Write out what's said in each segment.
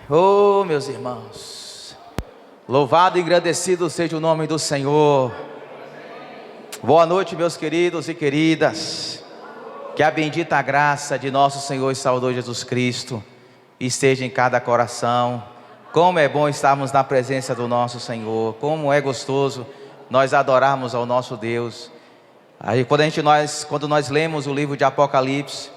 Oh, meus irmãos, louvado e agradecido seja o nome do Senhor. Boa noite, meus queridos e queridas. Que a bendita graça de nosso Senhor e Salvador Jesus Cristo esteja em cada coração. Como é bom estarmos na presença do nosso Senhor. Como é gostoso nós adorarmos ao nosso Deus. Aí quando nós lemos o livro de Apocalipse,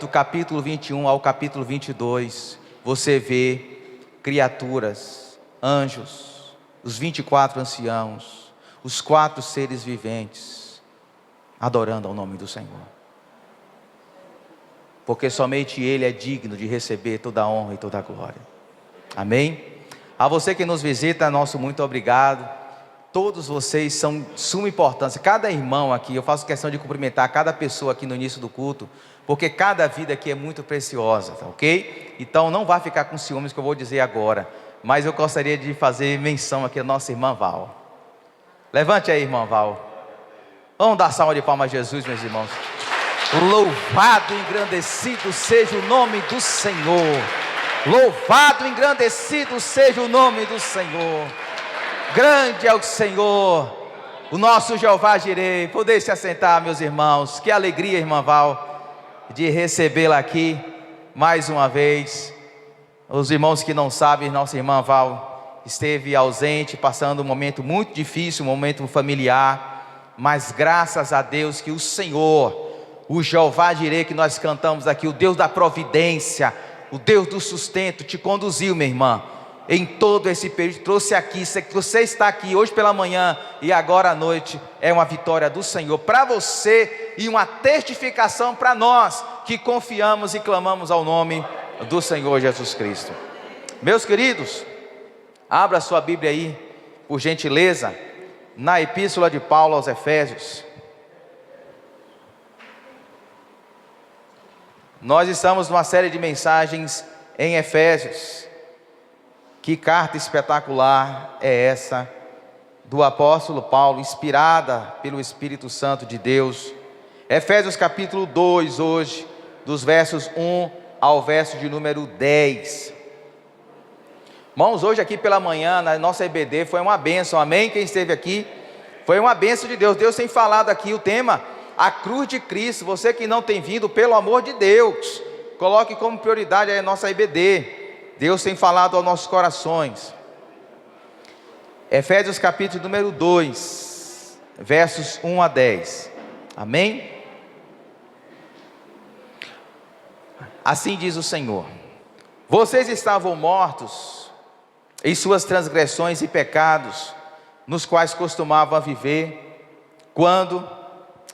do capítulo 21 ao capítulo 22, você vê criaturas, anjos, os 24 anciãos, os 4 seres viventes, adorando ao nome do Senhor. Porque somente Ele é digno de receber toda a honra e toda a glória. Amém? A você que nos visita, nosso muito obrigado. Todos vocês são de suma importância. Cada irmão aqui, eu faço questão de cumprimentar cada pessoa aqui no início do culto, porque cada vida aqui é muito preciosa, tá ok? Então não vá ficar com ciúmes que eu vou dizer agora, mas eu gostaria de fazer menção aqui à nossa irmã Val. Levante aí, irmã Val. Vamos dar salva de palmas a Jesus, meus irmãos. Louvado e engrandecido seja o nome do Senhor. Louvado e engrandecido seja o nome do Senhor. Grande é o Senhor, o nosso Jeová Jireh. Poder se assentar, meus irmãos. Que alegria, irmã Val, de recebê-la aqui mais uma vez. Os irmãos que não sabem, nossa irmã Val esteve ausente, passando um momento muito difícil, um momento familiar. Mas graças a Deus que o Senhor, o Jeová Jireh que nós cantamos aqui, o Deus da providência, o Deus do sustento, te conduziu, minha irmã, em todo esse período, trouxe aqui. Você está aqui hoje pela manhã e agora à noite, é uma vitória do Senhor para você e uma testificação para nós que confiamos e clamamos ao nome do Senhor Jesus Cristo. Meus queridos, abra sua Bíblia aí, por gentileza, na Epístola de Paulo aos Efésios. Nós estamos numa série de mensagens em Efésios. Que carta espetacular é essa do apóstolo Paulo, inspirada pelo Espírito Santo de Deus. Efésios capítulo 2 hoje, dos versos 1 ao verso de número 10. Irmãos, hoje aqui pela manhã, na nossa EBD, foi uma bênção, amém? Quem esteve aqui, foi uma bênção de Deus. Deus tem falado aqui o tema, a cruz de Cristo. Você que não tem vindo, pelo amor de Deus, coloque como prioridade a nossa EBD. Deus tem falado aos nossos corações. Efésios capítulo número 2, versos 1 a 10. Amém? Assim diz o Senhor: vocês estavam mortos em suas transgressões e pecados, nos quais costumavam viver, quando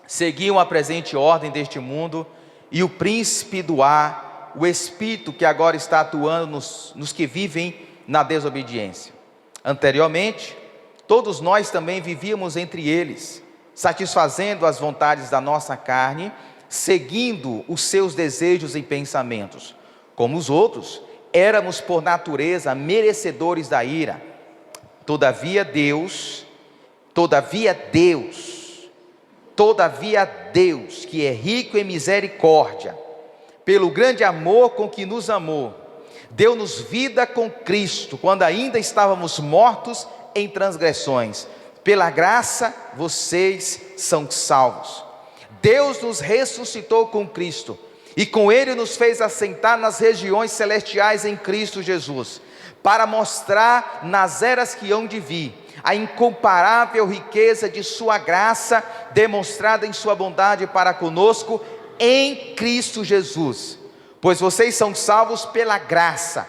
seguiam a presente ordem deste mundo e o príncipe do ar, o Espírito que agora está atuando nos que vivem na desobediência. Anteriormente, todos nós também vivíamos entre eles, satisfazendo as vontades da nossa carne, seguindo os seus desejos e pensamentos. Como os outros, éramos por natureza merecedores da ira. Todavia Deus, que é rico em misericórdia, pelo grande amor com que nos amou, deu-nos vida com Cristo, quando ainda estávamos mortos em transgressões. Pela graça vocês são salvos. Deus nos ressuscitou com Cristo, e com Ele nos fez assentar nas regiões celestiais em Cristo Jesus, para mostrar nas eras que hão de vir, a incomparável riqueza de sua graça, demonstrada em sua bondade para conosco, em Cristo Jesus. Pois vocês são salvos pela graça,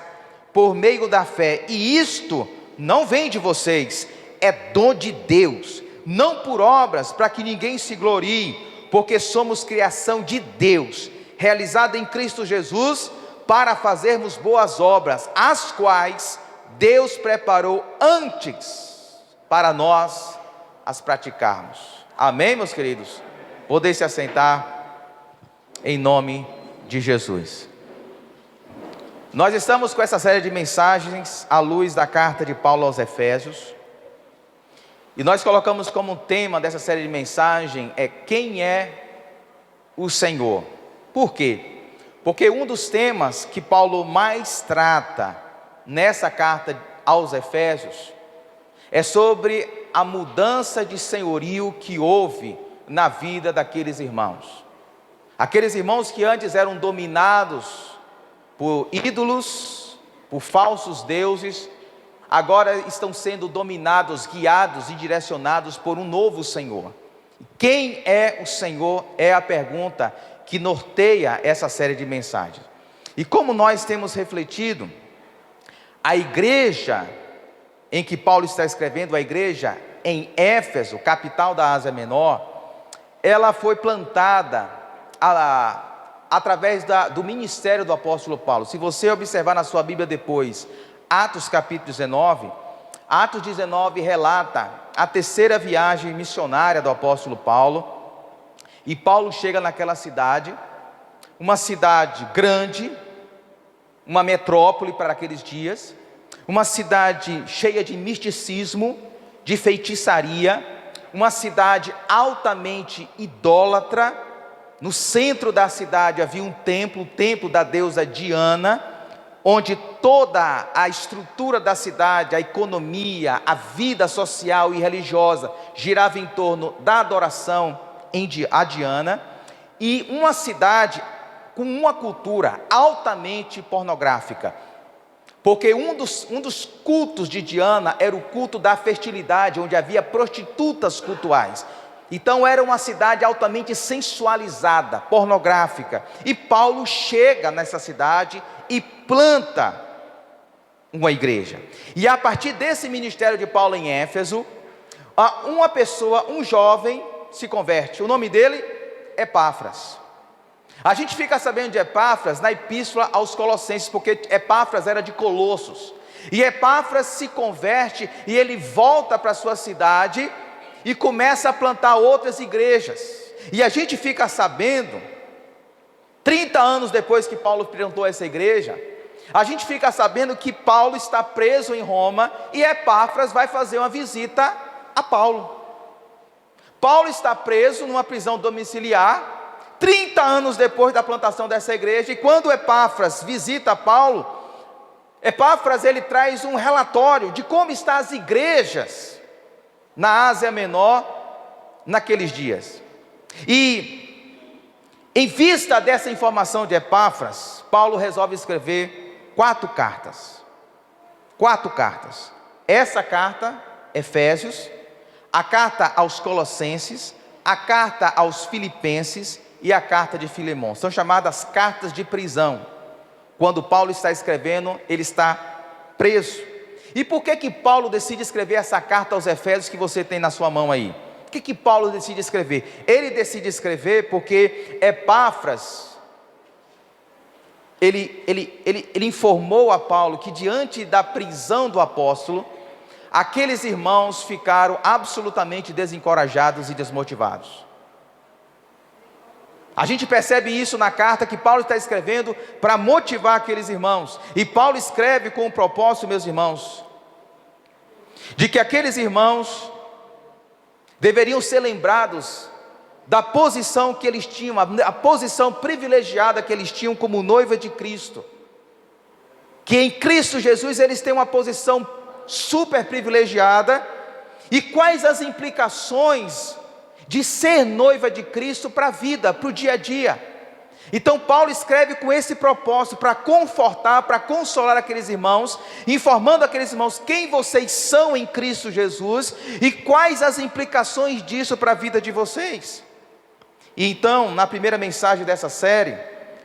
por meio da fé, e isto não vem de vocês, é dom de Deus, não por obras, para que ninguém se glorie, porque somos criação de Deus, realizada em Cristo Jesus, para fazermos boas obras, as quais Deus preparou antes para nós as praticarmos. Amém, meus queridos? Podem se assentar em nome de Jesus. Nós estamos com essa série de mensagens à luz da carta de Paulo aos Efésios, e nós colocamos como tema dessa série de mensagens quem é o Senhor. Por quê? Porque um dos temas que Paulo mais trata nessa carta aos Efésios é sobre a mudança de senhorio que houve na vida daqueles irmãos. Aqueles irmãos que antes eram dominados por ídolos, por falsos deuses, agora estão sendo dominados, guiados e direcionados por um novo Senhor. Quem é o Senhor? É a pergunta que norteia essa série de mensagens. E como nós temos refletido, a igreja em que Paulo está escrevendo, a igreja em Éfeso, capital da Ásia Menor, ela foi plantada através do ministério do apóstolo Paulo. Se você observar na sua Bíblia depois, Atos capítulo 19, Atos 19 relata a terceira viagem missionária do apóstolo Paulo, e Paulo chega naquela cidade, uma cidade grande, uma metrópole para aqueles dias, uma cidade cheia de misticismo, de feitiçaria, uma cidade altamente idólatra. No centro da cidade havia um templo, o templo da deusa Diana, onde toda a estrutura da cidade, a economia, a vida social e religiosa girava em torno da adoração a Diana, e uma cidade com uma cultura altamente pornográfica, porque um dos cultos de Diana era o culto da fertilidade, onde havia prostitutas cultuais. Então era uma cidade altamente sensualizada, pornográfica, e Paulo chega nessa cidade e planta uma igreja. E a partir desse ministério de Paulo em Éfeso, uma pessoa, um jovem, se converte. O nome dele é Epáfras. A gente fica sabendo de Epáfras na epístola aos Colossenses, porque Epáfras era de Colossos, e Epáfras se converte e ele volta para sua cidade e começa a plantar outras igrejas. E a gente fica sabendo, 30 anos depois que Paulo plantou essa igreja, a gente fica sabendo que Paulo está preso em Roma e Epáfras vai fazer uma visita a Paulo. Paulo está preso numa prisão domiciliar, 30 anos depois da plantação dessa igreja, e quando Epáfras visita Paulo, Epáfras ele traz um relatório de como estão as igrejas na Ásia Menor naqueles dias. E em vista dessa informação de Epáfras, Paulo resolve escrever 4 cartas. 4 cartas. Essa carta, Efésios, a carta aos Colossenses, a carta aos Filipenses e a carta de Filemão. São chamadas cartas de prisão. Quando Paulo está escrevendo, ele está preso. E por que Paulo decide escrever essa carta aos Efésios que você tem na sua mão aí? Por que Paulo decide escrever? Ele decide escrever porque Epáfras, ele informou a Paulo que diante da prisão do apóstolo, aqueles irmãos ficaram absolutamente desencorajados e desmotivados. A gente percebe isso na carta que Paulo está escrevendo para motivar aqueles irmãos. E Paulo escreve com o propósito, meus irmãos, de que aqueles irmãos deveriam ser lembrados da posição que eles tinham, a posição privilegiada que eles tinham como noiva de Cristo. Que em Cristo Jesus eles têm uma posição super privilegiada. E quais as implicações de ser noiva de Cristo para a vida, para o dia a dia? Então Paulo escreve com esse propósito, para confortar, para consolar aqueles irmãos, informando aqueles irmãos quem vocês são em Cristo Jesus e quais as implicações disso para a vida de vocês. E então, na primeira mensagem dessa série,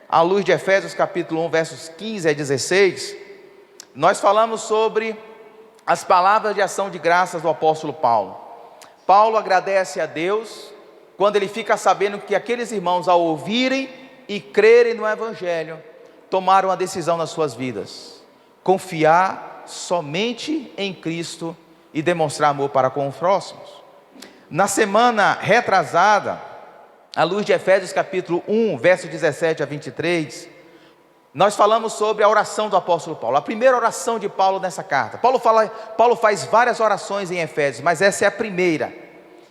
à luz de Efésios capítulo 1, versos 15 a 16, nós falamos sobre as palavras de ação de graças do apóstolo Paulo. Paulo agradece a Deus quando ele fica sabendo que aqueles irmãos, ao ouvirem e crerem no Evangelho, tomaram a decisão nas suas vidas: confiar somente em Cristo e demonstrar amor para com os próximos. Na semana retrasada, à luz de Efésios capítulo 1, verso 17 a 23, nós falamos sobre a oração do apóstolo Paulo, a primeira oração de Paulo nessa carta. Paulo faz várias orações em Efésios, mas essa é a primeira.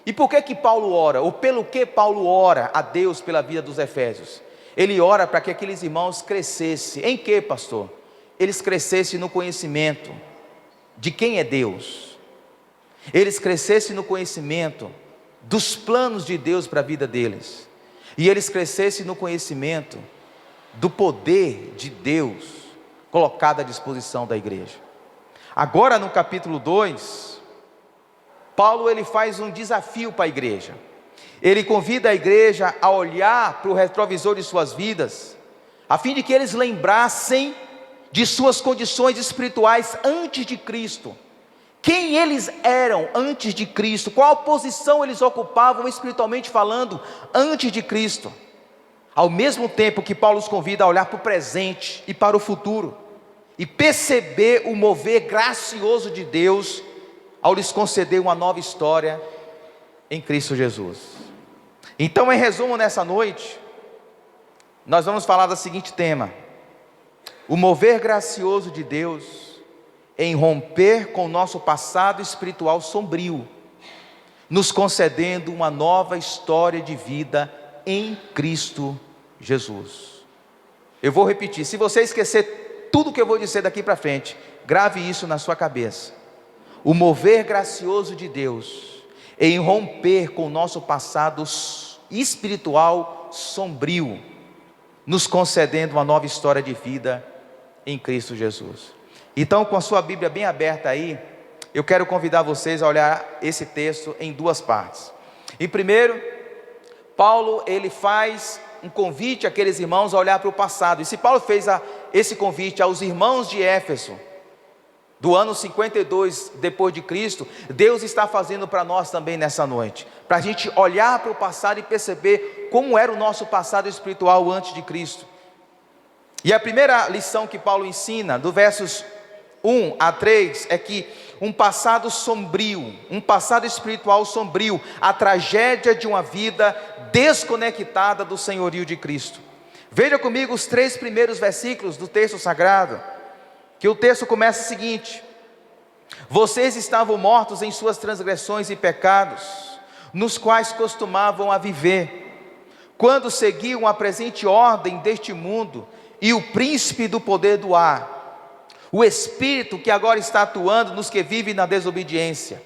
E por que Paulo ora? Ou pelo que Paulo ora a Deus pela vida dos Efésios? ele ora para que aqueles irmãos crescessem. Em que, pastor? Eles crescessem no conhecimento de quem é Deus. Eles crescessem no conhecimento dos planos de Deus para a vida deles. E eles crescessem no conhecimento do poder de Deus colocado à disposição da igreja. Agora no capítulo 2, Paulo ele faz um desafio para a igreja. Ele convida a igreja a olhar para o retrovisor de suas vidas, a fim de que eles lembrassem de suas condições espirituais antes de Cristo. Quem eles eram antes de Cristo, qual posição eles ocupavam espiritualmente falando antes de Cristo. Ao mesmo tempo que Paulo os convida a olhar para o presente e para o futuro, e perceber o mover gracioso de Deus, ao lhes conceder uma nova história em Cristo Jesus. Então, em resumo, nessa noite, nós vamos falar do seguinte tema: o mover gracioso de Deus em romper com o nosso passado espiritual sombrio, nos concedendo uma nova história de vida em Cristo Jesus. Eu vou repetir, se você esquecer tudo que eu vou dizer daqui para frente, grave isso na sua cabeça. O mover gracioso de Deus em romper com o nosso passado espiritual sombrio, nos concedendo uma nova história de vida em Cristo Jesus. Então, com a sua Bíblia bem aberta aí, eu quero convidar vocês a olhar esse texto em duas partes. E primeiro, Paulo ele faz um convite àqueles irmãos a olhar para o passado. E se Paulo fez esse convite aos irmãos de Éfeso, do ano 52 depois de Cristo, Deus está fazendo para nós também nessa noite, para a gente olhar para o passado e perceber como era o nosso passado espiritual antes de Cristo. E a primeira lição que Paulo ensina, do versos 1 a 3, é que um passado sombrio, um passado espiritual sombrio, a tragédia de uma vida desconectada do senhorio de Cristo. Veja comigo os 3 primeiros versículos do texto sagrado, que o texto começa o seguinte: vocês estavam mortos em suas transgressões e pecados, nos quais costumavam a viver, quando seguiam a presente ordem deste mundo, e o príncipe do poder do ar, o espírito que agora está atuando nos que vivem na desobediência.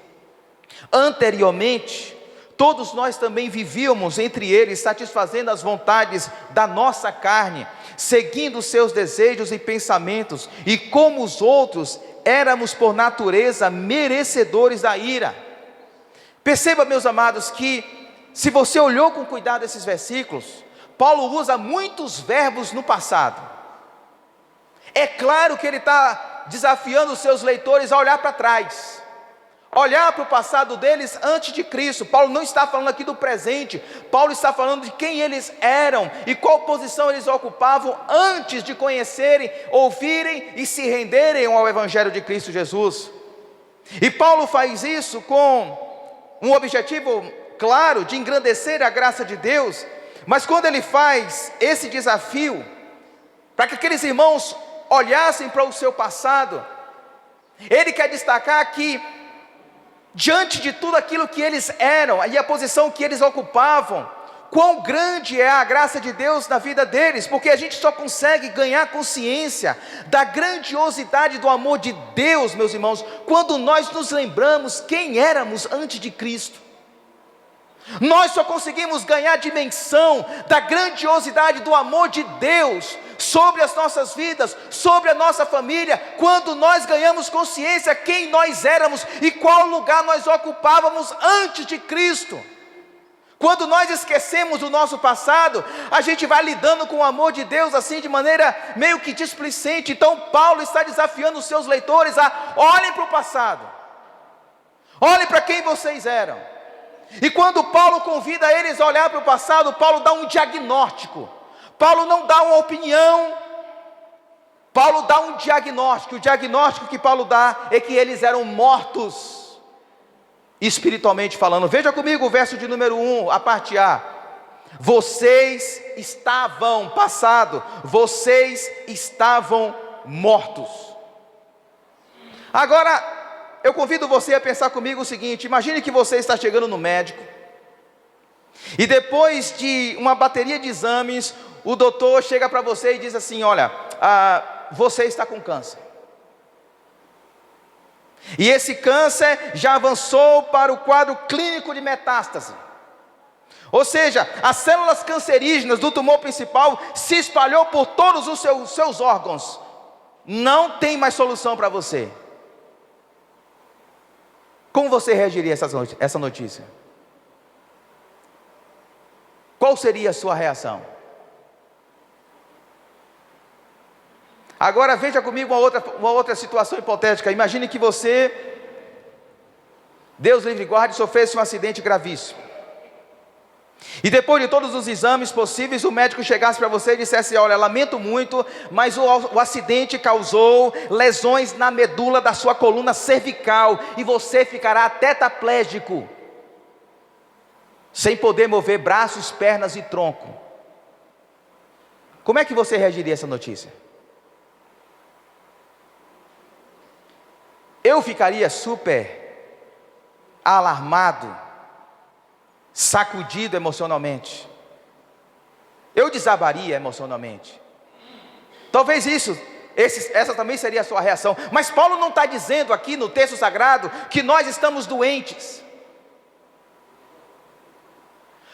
Anteriormente, todos nós também vivíamos entre eles, satisfazendo as vontades da nossa carne, seguindo os seus desejos e pensamentos, e como os outros, éramos por natureza merecedores da ira. Perceba, meus amados, que se você olhou com cuidado esses versículos, Paulo usa muitos verbos no passado. É claro que ele está desafiando os seus leitores a olhar para trás, olhar para o passado deles antes de Cristo. Paulo não está falando aqui do presente, Paulo está falando de quem eles eram e qual posição eles ocupavam antes de conhecerem, ouvirem e se renderem ao Evangelho de Cristo Jesus. E Paulo faz isso com um objetivo claro de engrandecer a graça de Deus. Mas quando ele faz esse desafio, para que aqueles irmãos olhassem para o seu passado, ele quer destacar que, diante de tudo aquilo que eles eram, e a posição que eles ocupavam, quão grande é a graça de Deus na vida deles, porque a gente só consegue ganhar consciência da grandiosidade do amor de Deus, meus irmãos, quando nós nos lembramos quem éramos antes de Cristo. Nós só conseguimos ganhar dimensão da grandiosidade do amor de Deus sobre as nossas vidas, sobre a nossa família, quando nós ganhamos consciência quem nós éramos e qual lugar nós ocupávamos antes de Cristo. Quando nós esquecemos do nosso passado, a gente vai lidando com o amor de Deus assim de maneira meio que displicente. Então Paulo está desafiando os seus leitores a olhem para o passado, olhem para quem vocês eram. E quando Paulo convida eles a olhar para o passado, Paulo dá um diagnóstico. Paulo não dá uma opinião, Paulo dá um diagnóstico. O diagnóstico que Paulo dá é que eles eram mortos, espiritualmente falando. Veja comigo o verso de número 1, a parte A. Vocês estavam, passado, vocês estavam mortos. Agora, eu convido você a pensar comigo o seguinte: imagine que você está chegando no médico, e depois de uma bateria de exames, o doutor chega para você e diz assim: olha, você está com câncer. E esse câncer já avançou para o quadro clínico de metástase. Ou seja, as células cancerígenas do tumor principal se espalhou por todos os seus órgãos. Não tem mais solução para você. Como você reagiria a essa notícia? Qual seria a sua reação? Agora veja comigo uma outra situação hipotética. Imagine que você, Deus livre e guarde, sofresse um acidente gravíssimo. E depois de todos os exames possíveis, o médico chegasse para você e dissesse: olha, lamento muito, mas o acidente causou lesões na medula da sua coluna cervical, e você ficará tetraplégico, sem poder mover braços, pernas e tronco. Como é que você reagiria a essa notícia? Eu ficaria super alarmado, sacudido emocionalmente. Eu desabaria emocionalmente. Talvez essa também seria a sua reação. Mas Paulo não está dizendo aqui no texto sagrado que nós estamos doentes.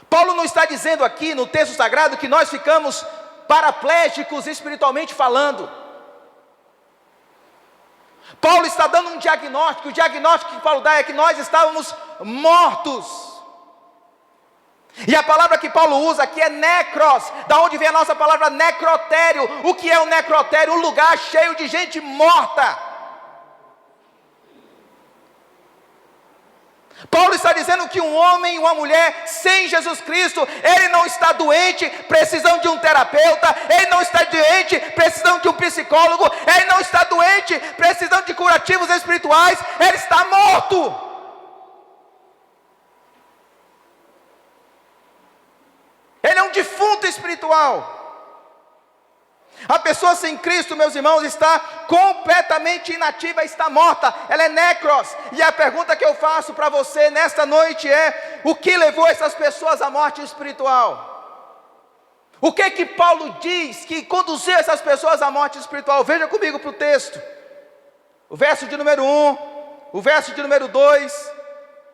Paulo não está dizendo aqui no texto sagrado que nós ficamos paraplégicos espiritualmente falando. Paulo está dando um diagnóstico. O diagnóstico que Paulo dá é que nós estávamos mortos. E a palavra que Paulo usa aqui é necros, da onde vem a nossa palavra necrotério. O que é o necrotério? Um lugar cheio de gente morta. Paulo está dizendo que um homem e uma mulher sem Jesus Cristo, ele não está doente, precisando de um terapeuta, ele não está doente, precisando de um psicólogo, ele não está doente, precisando de curativos espirituais, ele está morto. Ele é um defunto espiritual. A pessoa sem Cristo, meus irmãos, está completamente inativa, está morta, ela é necros. E a pergunta que eu faço para você nesta noite é: o que levou essas pessoas à morte espiritual? O que que Paulo diz que conduziu essas pessoas à morte espiritual? Veja comigo para o texto, o verso de número 1, o verso de número 2,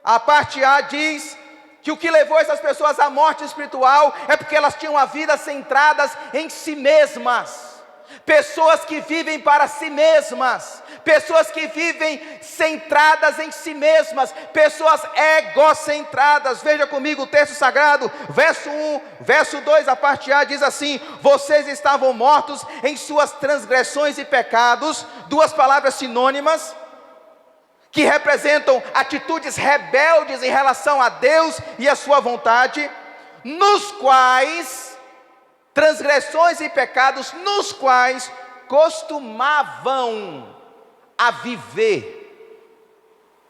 a parte A diz que o que levou essas pessoas à morte espiritual é porque elas tinham a vida centradas em si mesmas. Pessoas que vivem para si mesmas, pessoas que vivem centradas em si mesmas, pessoas egocentradas. Veja comigo o texto sagrado, verso 1, verso 2, a parte A diz assim: vocês estavam mortos em suas transgressões e pecados. Duas palavras sinônimas, que representam atitudes rebeldes em relação a Deus e a sua vontade, nos quais, transgressões e pecados, nos quais costumavam a viver.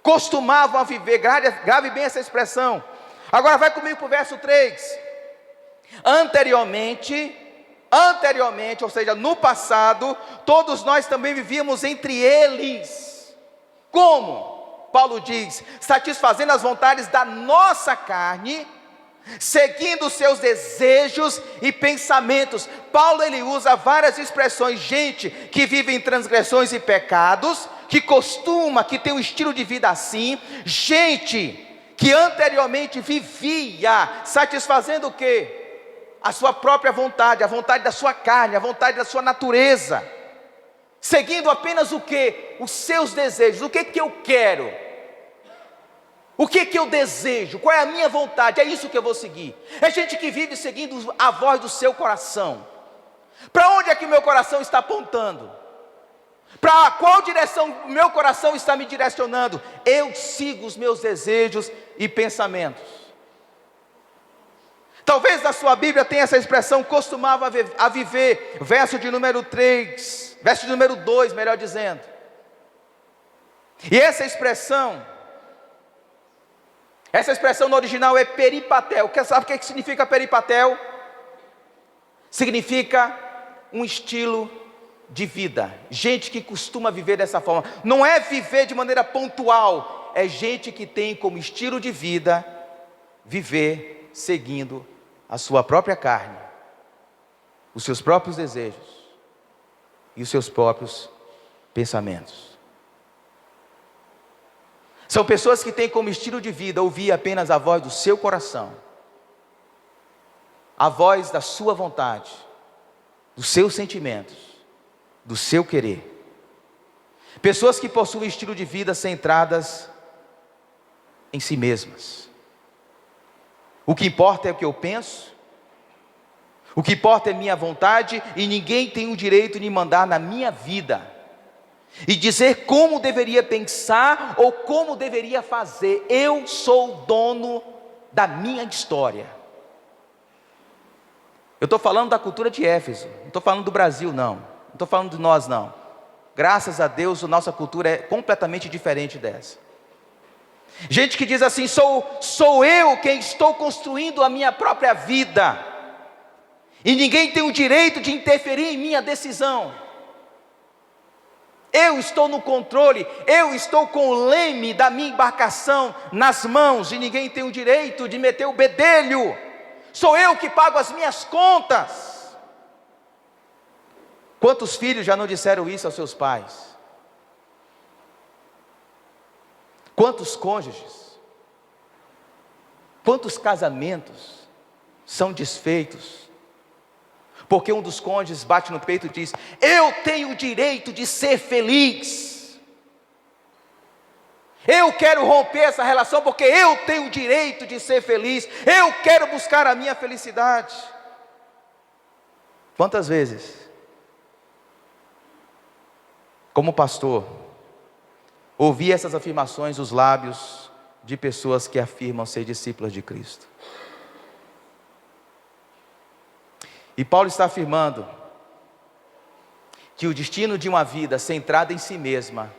Costumavam a viver, grave bem essa expressão. Agora vai comigo para o verso 3. Anteriormente, ou seja, no passado, todos nós também vivíamos entre eles. Como? Paulo diz: satisfazendo as vontades da nossa carne, seguindo os seus desejos e pensamentos. Paulo, ele usa várias expressões: gente que vive em transgressões e pecados, que tem um estilo de vida assim, gente que anteriormente vivia satisfazendo o quê? A sua própria vontade, a vontade da sua carne, a vontade da sua natureza, seguindo apenas o quê? Os seus desejos. O que eu quero? O que eu desejo? Qual é a minha vontade? É isso que eu vou seguir. É gente que vive seguindo a voz do seu coração. Para onde é que o meu coração está apontando? Para qual direção o meu coração está me direcionando? Eu sigo os meus desejos e pensamentos. Talvez na sua Bíblia tenha essa expressão: costumava a viver, verso de número 3, verso de número 2, melhor dizendo. E essa expressão no original é peripatel. Sabe o que significa peripatel? Significa um estilo de vida. Gente que costuma viver dessa forma. Não é viver de maneira pontual, é gente que tem como estilo de vida viver seguindo a sua própria carne. os seus próprios desejos e os seus próprios pensamentos. São pessoas que têm como estilo de vida ouvir apenas a voz do seu coração, a voz da sua vontade, dos seus sentimentos, do seu querer. Pessoas que possuem estilo de vida centradas em si mesmas. O que importa é o que eu penso, o que importa é minha vontade, e ninguém tem o direito de mandar na minha vida e dizer como deveria pensar ou como deveria fazer. Eu sou dono da minha história. Eu estou falando da cultura de Éfeso, não estou falando do Brasil não estou falando de nós não. Graças a Deus a nossa cultura é completamente diferente dessa. Gente que diz assim: sou eu quem estou construindo a minha própria vida, e ninguém tem o direito de interferir em minha decisão. Eu estou no controle, eu estou com o leme da minha embarcação nas mãos, e ninguém tem o direito de meter o bedelho. Sou eu que pago as minhas contas. Quantos filhos já não disseram isso aos seus pais? Quantos cônjuges, quantos casamentos são desfeitos porque um dos cônjuges bate no peito e diz: eu tenho o direito de ser feliz, eu quero romper essa relação porque eu tenho o direito de ser feliz, eu quero buscar a minha felicidade. Quantas vezes, como pastor, ouvi essas afirmações dos lábios de pessoas que afirmam ser discípulas de Cristo. E Paulo está afirmando que o destino de uma vida centrada em si mesma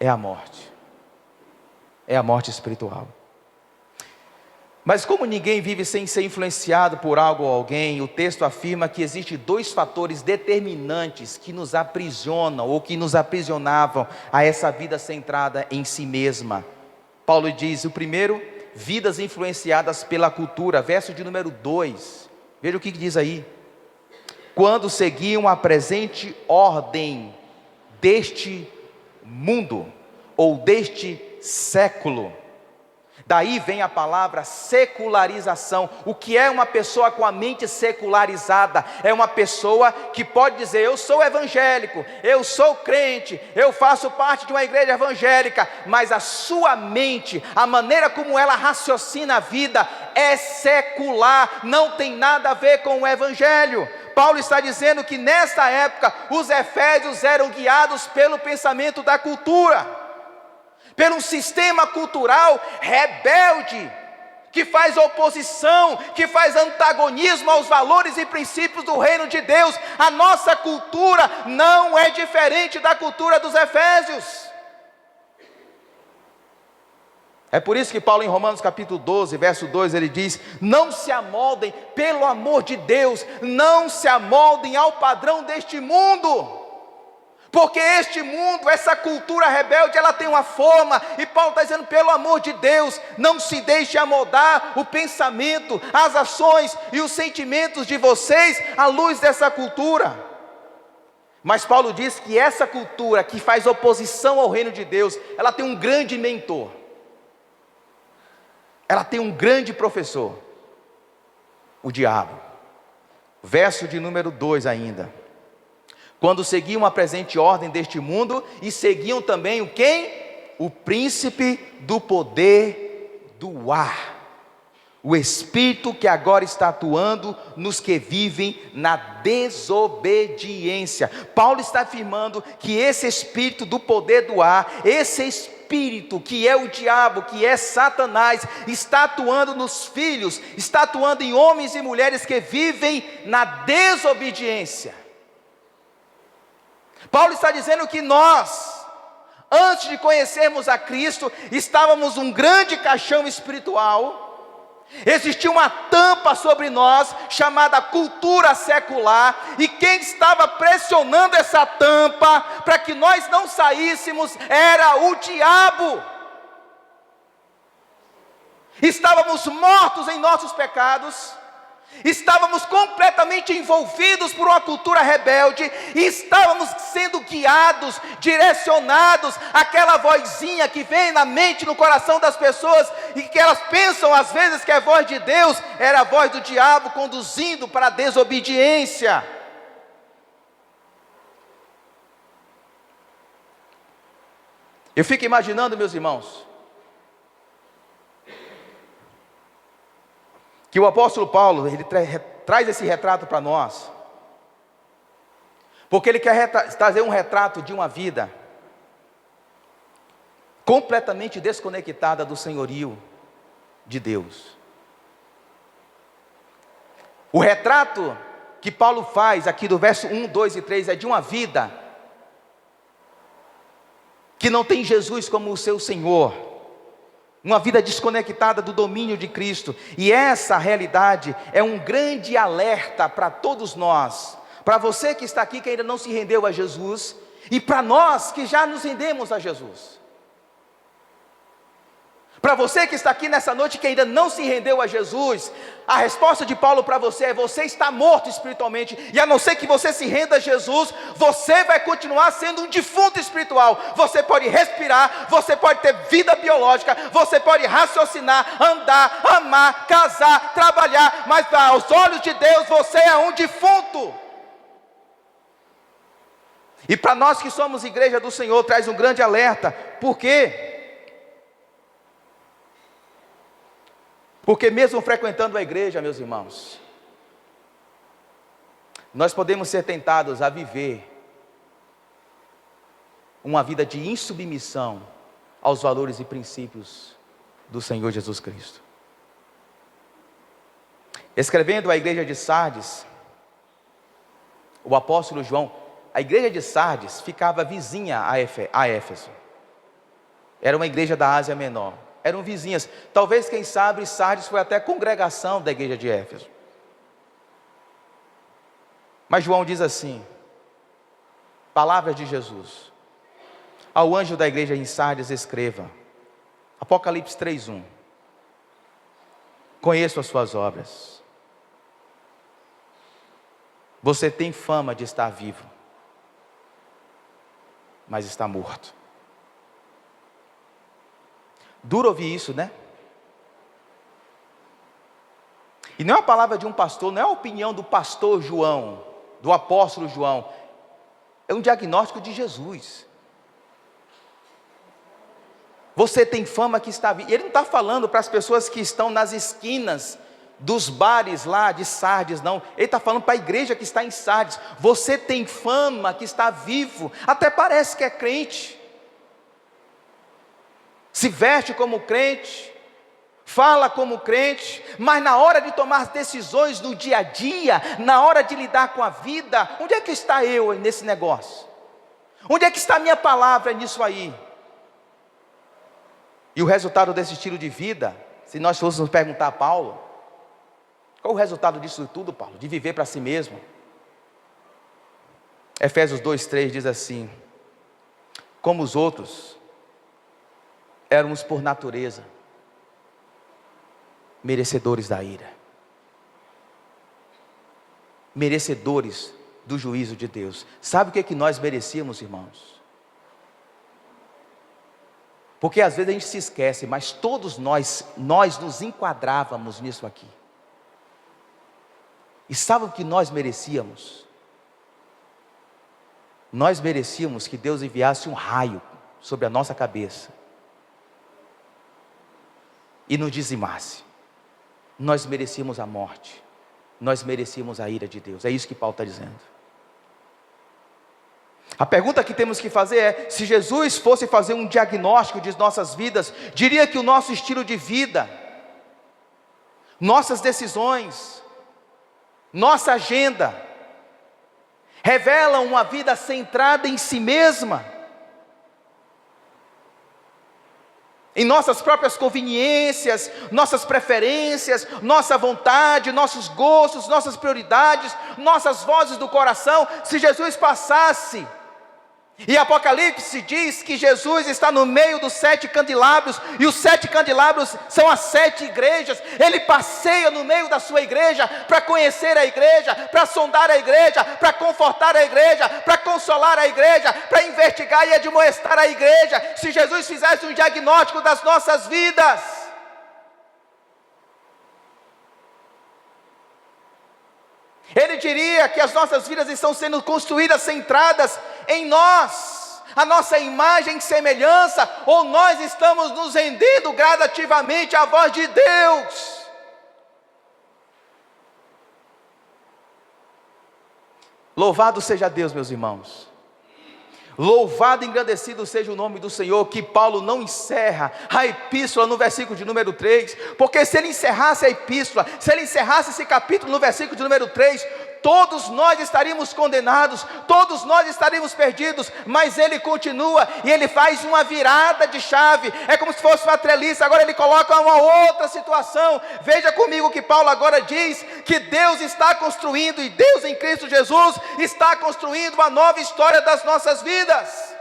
é a morte espiritual. Mas como ninguém vive sem ser influenciado por algo ou alguém, o texto afirma que existem dois fatores determinantes que nos aprisionam ou que nos aprisionavam a essa vida centrada em si mesma. Paulo diz: o primeiro, vidas influenciadas pela cultura, verso de número 2, veja o que diz aí: quando seguiam a presente ordem deste mundo, ou deste século. Daí vem a palavra secularização. O que é uma pessoa com a mente secularizada? É uma pessoa que pode dizer: eu sou evangélico, eu sou crente, eu faço parte de uma igreja evangélica, mas a sua mente, a maneira como ela raciocina a vida é secular, não tem nada a ver com o evangelho. Paulo está dizendo que nesta época os efésios eram guiados pelo pensamento da cultura, pelo sistema cultural rebelde, que faz oposição, que faz antagonismo aos valores e princípios do reino de Deus. A nossa cultura não é diferente da cultura dos efésios. É por isso que Paulo, em Romanos capítulo 12, verso 2, ele diz: não se amoldem, pelo amor de Deus, não se amoldem ao padrão deste mundo, porque este mundo, essa cultura rebelde, ela tem uma forma, e Paulo está dizendo: pelo amor de Deus, não se deixe amoldar o pensamento, as ações e os sentimentos de vocês à luz dessa cultura. Mas Paulo diz que essa cultura que faz oposição ao reino de Deus, ela tem um grande mentor, ela tem um grande professor, o diabo. Verso de número 2 ainda: quando seguiam a presente ordem deste mundo, e seguiam também o quem? O príncipe do poder do ar, o espírito que agora está atuando nos que vivem na desobediência. Paulo está afirmando que esse espírito do poder do ar, esse espírito que é o diabo, que é Satanás, está atuando nos filhos, está atuando em homens e mulheres que vivem na desobediência. Paulo está dizendo que nós, antes de conhecermos a Cristo, estávamos num grande caixão espiritual, existia uma tampa sobre nós, chamada cultura secular, e quem estava pressionando essa tampa, para que nós não saíssemos, era o diabo. Estávamos mortos em nossos pecados, Estávamos completamente envolvidos por uma cultura rebelde e estávamos sendo guiados, direcionados, aquela vozinha que vem na mente, no coração das pessoas e que elas pensam às vezes que é a voz de Deus, era a voz do diabo conduzindo para a desobediência. Eu fico imaginando, meus irmãos, que o apóstolo Paulo, ele traz esse retrato para nós, porque ele quer trazer um retrato de uma vida completamente desconectada do senhorio de Deus. O retrato que Paulo faz aqui do verso 1, 2 e 3 é de uma vida que não tem Jesus como o seu Senhor, uma vida desconectada do domínio de Cristo, e essa realidade é um grande alerta para todos nós, para você que está aqui que ainda não se rendeu a Jesus, e para nós que já nos rendemos a Jesus. Para você que está aqui nessa noite que ainda não se rendeu a Jesus, a resposta de Paulo para você é: você está morto espiritualmente, e a não ser que você se renda a Jesus, você vai continuar sendo um defunto espiritual. Você pode respirar, você pode ter vida biológica, você pode raciocinar, andar, amar, casar, trabalhar, mas aos olhos de Deus você é um defunto. E para nós que somos igreja do Senhor, traz um grande alerta. Por quê? Porque mesmo frequentando a igreja, meus irmãos, nós podemos ser tentados a viver uma vida de insubmissão aos valores e princípios do Senhor Jesus Cristo. Escrevendo à igreja de Sardes, o apóstolo João, a igreja de Sardes ficava vizinha a Éfeso. Era uma igreja da Ásia Menor. Eram vizinhas. Talvez, quem sabe, Sardes foi até congregação da igreja de Éfeso. Mas João diz assim, palavras de Jesus: ao anjo da igreja em Sardes escreva, Apocalipse 3:1, conheço as suas obras. Você tem fama de estar vivo, mas está morto. Duro ouvir isso, né? E não é a palavra de um pastor, não é a opinião do pastor João, do apóstolo João. É um diagnóstico de Jesus. Você tem fama que está vivo. E ele não está falando para as pessoas que estão nas esquinas dos bares lá de Sardes, não. Ele está falando para a igreja que está em Sardes. Você tem fama que está vivo. Até parece que é crente. Se veste como crente, fala como crente, mas na hora de tomar decisões no dia a dia, na hora de lidar com a vida, onde é que está eu nesse negócio? Onde é que está a minha palavra nisso aí? E o resultado desse estilo de vida, se nós fôssemos perguntar a Paulo, qual o resultado disso tudo, Paulo? De viver para si mesmo? Efésios 2:3 diz assim: como os outros, éramos por natureza merecedores da ira, merecedores do juízo de Deus. Sabe o que é que nós merecíamos, irmãos? Porque às vezes a gente se esquece, mas todos nós nos enquadrávamos nisso aqui. E sabe o que nós merecíamos? Nós merecíamos que Deus enviasse um raio sobre a nossa cabeça e nos dizimasse. Nós merecíamos a morte, nós merecíamos a ira de Deus. É isso que Paulo está dizendo. A pergunta que temos que fazer é: se Jesus fosse fazer um diagnóstico de nossas vidas, diria que o nosso estilo de vida, nossas decisões, nossa agenda, revelam uma vida centrada em si mesma, em nossas próprias conveniências, nossas preferências, nossa vontade, nossos gostos, nossas prioridades, nossas vozes do coração? Se Jesus passasse E Apocalipse diz que Jesus está no meio dos 7 candelabros, e os 7 candelabros são as 7 igrejas. Ele passeia no meio da sua igreja, para conhecer a igreja, para sondar a igreja, para confortar a igreja, para consolar a igreja, para investigar e admoestar a igreja. Se Jesus fizesse um diagnóstico das nossas vidas, Ele diria que as nossas vidas estão sendo construídas, centradas em nós, a nossa imagem e semelhança, ou nós estamos nos rendendo gradativamente à voz de Deus. Louvado seja Deus, meus irmãos. Louvado e engrandecido seja o nome do Senhor, que Paulo não encerra a epístola no versículo de número 3, porque se ele encerrasse a epístola, se ele encerrasse esse capítulo no versículo de número 3, todos nós estaríamos condenados, todos nós estaríamos perdidos, mas ele continua, e ele faz uma virada de chave, é como se fosse uma treliça, agora ele coloca uma outra situação. Veja comigo que Paulo agora diz, que Deus está construindo, e Deus em Cristo Jesus, está construindo uma nova história das nossas vidas,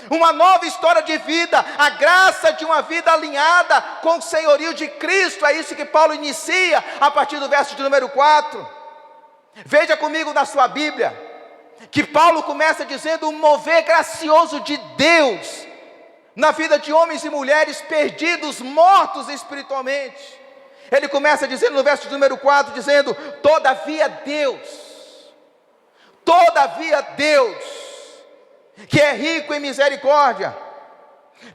uma nova história de vida, a graça de uma vida alinhada com o senhorio de Cristo. É isso que Paulo inicia, a partir do verso de número 4, veja comigo na sua Bíblia, que Paulo começa dizendo: um mover gracioso de Deus, na vida de homens e mulheres perdidos, mortos espiritualmente. Ele começa dizendo no verso de número 4, dizendo: todavia Deus, que é rico em misericórdia,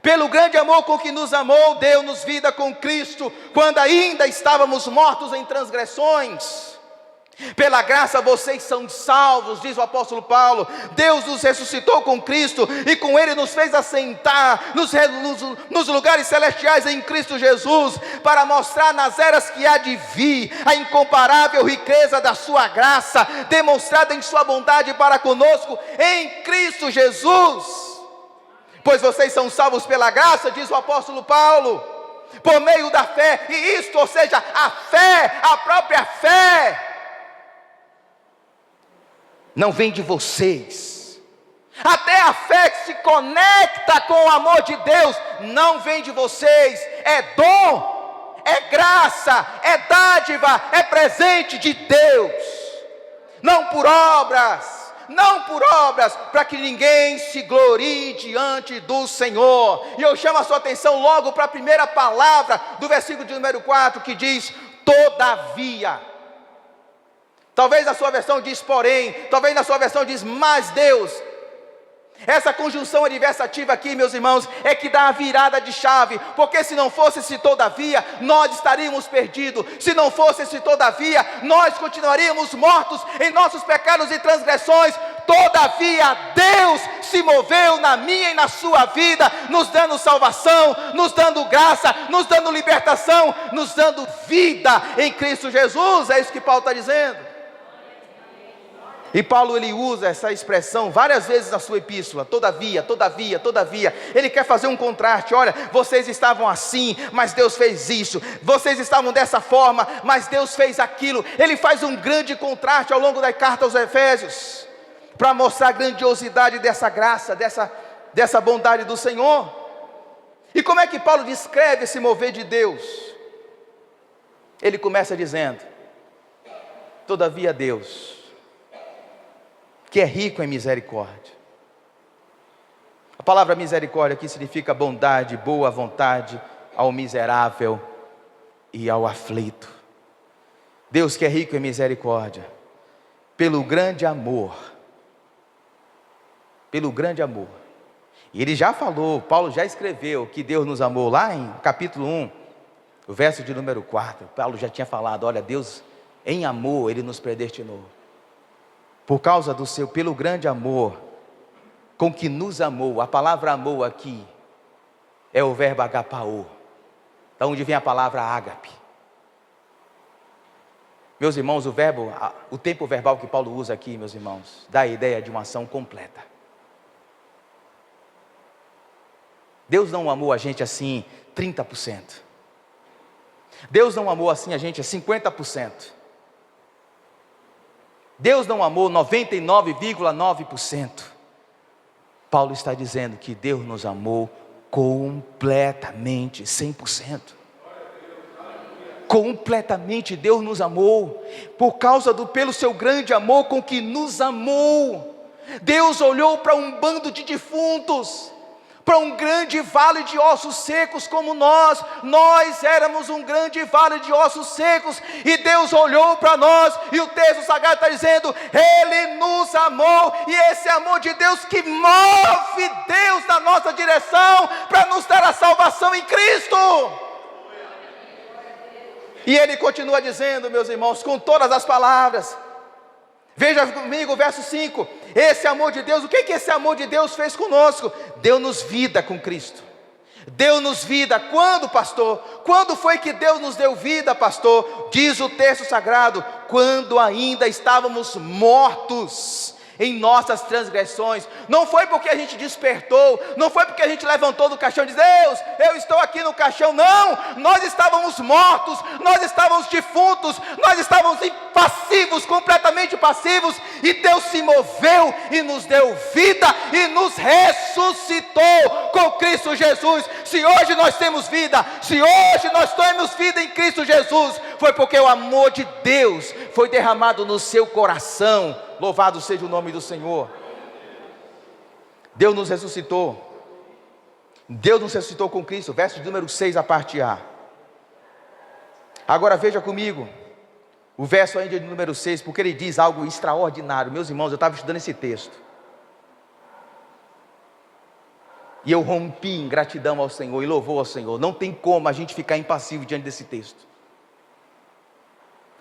pelo grande amor com que nos amou, deu-nos vida com Cristo, quando ainda estávamos mortos em transgressões. Pela graça vocês são salvos, diz o apóstolo Paulo. Deus nos ressuscitou com Cristo, e com Ele nos fez assentar nos lugares celestiais em Cristo Jesus, para mostrar nas eras que há de vir a incomparável riqueza da sua graça, demonstrada em sua bondade para conosco em Cristo Jesus. Pois vocês são salvos pela graça, diz o apóstolo Paulo, por meio da fé. E isto, ou seja, a fé, a própria fé, não vem de vocês. Até a fé que se conecta com o amor de Deus não vem de vocês. É dom, é graça, é dádiva, é presente de Deus, não por obras, para que ninguém se glorie diante do Senhor. E eu chamo a sua atenção logo para a primeira palavra do versículo de número 4, que diz: todavia. Talvez a sua versão diz porém, talvez na sua versão diz mas Deus. Essa conjunção adversativa aqui, meus irmãos, é que dá a virada de chave, porque se não fosse esse todavia, nós estaríamos perdidos. Se não fosse esse todavia, nós continuaríamos mortos em nossos pecados e transgressões. Todavia Deus se moveu na minha e na sua vida, nos dando salvação, nos dando graça, nos dando libertação, nos dando vida em Cristo Jesus. É isso que Paulo está dizendo. E Paulo, ele usa essa expressão várias vezes na sua epístola: todavia, todavia, todavia. Ele quer fazer um contraste. Olha, vocês estavam assim, mas Deus fez isso. Vocês estavam dessa forma, mas Deus fez aquilo. Ele faz um grande contraste ao longo da carta aos Efésios, para mostrar a grandiosidade dessa graça, dessa bondade do Senhor. E como é que Paulo descreve esse mover de Deus? Ele começa dizendo: todavia Deus, que é rico em misericórdia. A palavra misericórdia aqui significa bondade, boa vontade ao miserável e ao aflito. Deus que é rico em misericórdia, pelo grande amor, e ele já falou, Paulo já escreveu que Deus nos amou lá em capítulo 1, o verso de número 4, Paulo já tinha falado: olha, Deus em amor, Ele nos predestinou. Por causa do seu, pelo grande amor com que nos amou. A palavra amor aqui é o verbo agapao, da onde vem a palavra ágape. Meus irmãos, o tempo verbal que Paulo usa aqui, meus irmãos, dá a ideia de uma ação completa. Deus não amou a gente assim 30%. Deus não amou assim a gente a 50%. Deus não amou 99,9%. Paulo está dizendo que Deus nos amou completamente, 100%. Completamente Deus nos amou, pelo seu grande amor com que nos amou. Deus olhou para um bando de defuntos, para um grande vale de ossos secos como nós éramos um grande vale de ossos secos, e Deus olhou para nós, e o texto sagrado está dizendo, Ele nos amou, e esse amor de Deus que move Deus na nossa direção, para nos dar a salvação em Cristo. E Ele continua dizendo, meus irmãos, com todas as palavras, veja comigo o verso 5, esse amor de Deus, o que esse amor de Deus fez conosco? Deu-nos vida com Cristo. Deu-nos vida, quando, pastor? Quando foi que Deus nos deu vida, pastor? Diz o texto sagrado, quando ainda estávamos mortos em nossas transgressões. Não foi porque a gente despertou, não foi porque a gente levantou do caixão e disse, Deus, eu estou aqui no caixão. Não, nós estávamos mortos, nós estávamos defuntos, nós estávamos passivos, completamente passivos, e Deus se moveu e nos deu vida e nos ressuscitou com Cristo Jesus. Se hoje nós temos vida, se hoje nós temos vida em Cristo Jesus, foi porque o amor de Deus foi derramado no seu coração. Louvado seja o nome do Senhor. Deus nos ressuscitou. Deus nos ressuscitou com Cristo. Verso de número 6, a parte A. Agora veja comigo o verso ainda de número 6, porque ele diz algo extraordinário. Meus irmãos, eu estava estudando esse texto, e eu rompi em gratidão ao Senhor e louvor ao Senhor. Não tem como a gente ficar impassível diante desse texto.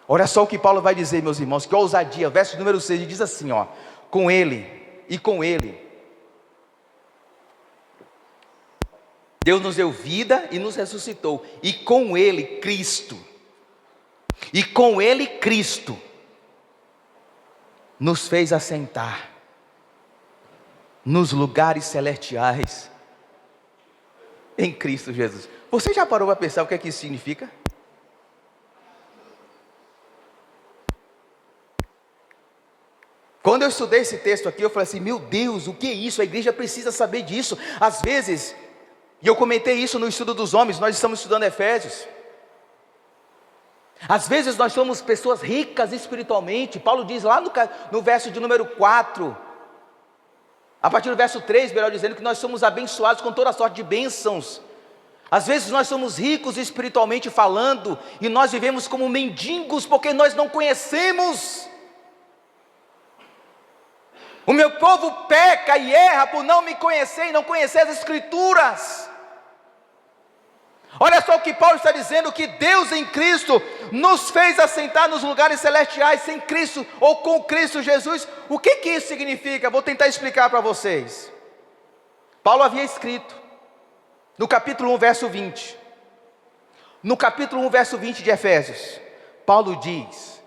Olha só o que Paulo vai dizer, meus irmãos, que ousadia. Verso número 6, ele diz assim, com Ele, Deus nos deu vida e nos ressuscitou, e com Ele, Cristo, nos fez assentar nos lugares celestiais, em Cristo Jesus. Você já parou para pensar o que é que isso significa? Quando eu estudei esse texto aqui, eu falei assim, meu Deus, o que é isso? A igreja precisa saber disso. Às vezes, e eu comentei isso no estudo dos homens, nós estamos estudando Efésios. Às vezes nós somos pessoas ricas espiritualmente. Paulo diz lá no verso de número 4, a partir do verso 3, melhor dizendo, que nós somos abençoados com toda sorte de bênçãos. Às vezes nós somos ricos espiritualmente falando, e nós vivemos como mendigos, porque nós não conhecemos. O meu povo peca e erra por não me conhecer e não conhecer as Escrituras. Olha só o que Paulo está dizendo, que Deus em Cristo nos fez assentar nos lugares celestiais sem Cristo ou com Cristo Jesus. O que isso significa? Vou tentar explicar para vocês. Paulo havia escrito no capítulo 1, verso 20. No capítulo 1, verso 20 de Efésios, Paulo diz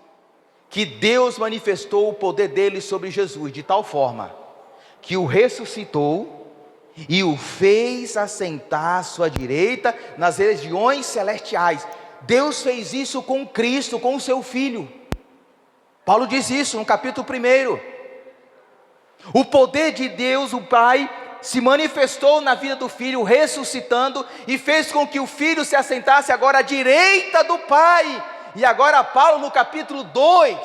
que Deus manifestou o poder dele sobre Jesus, de tal forma que o ressuscitou e o fez assentar à sua direita nas regiões celestiais. Deus fez isso com Cristo, com o seu Filho. Paulo diz isso no capítulo 1. O poder de Deus, o Pai, se manifestou na vida do Filho, ressuscitando, e fez com que o Filho se assentasse agora à direita do Pai. E agora Paulo no capítulo 2,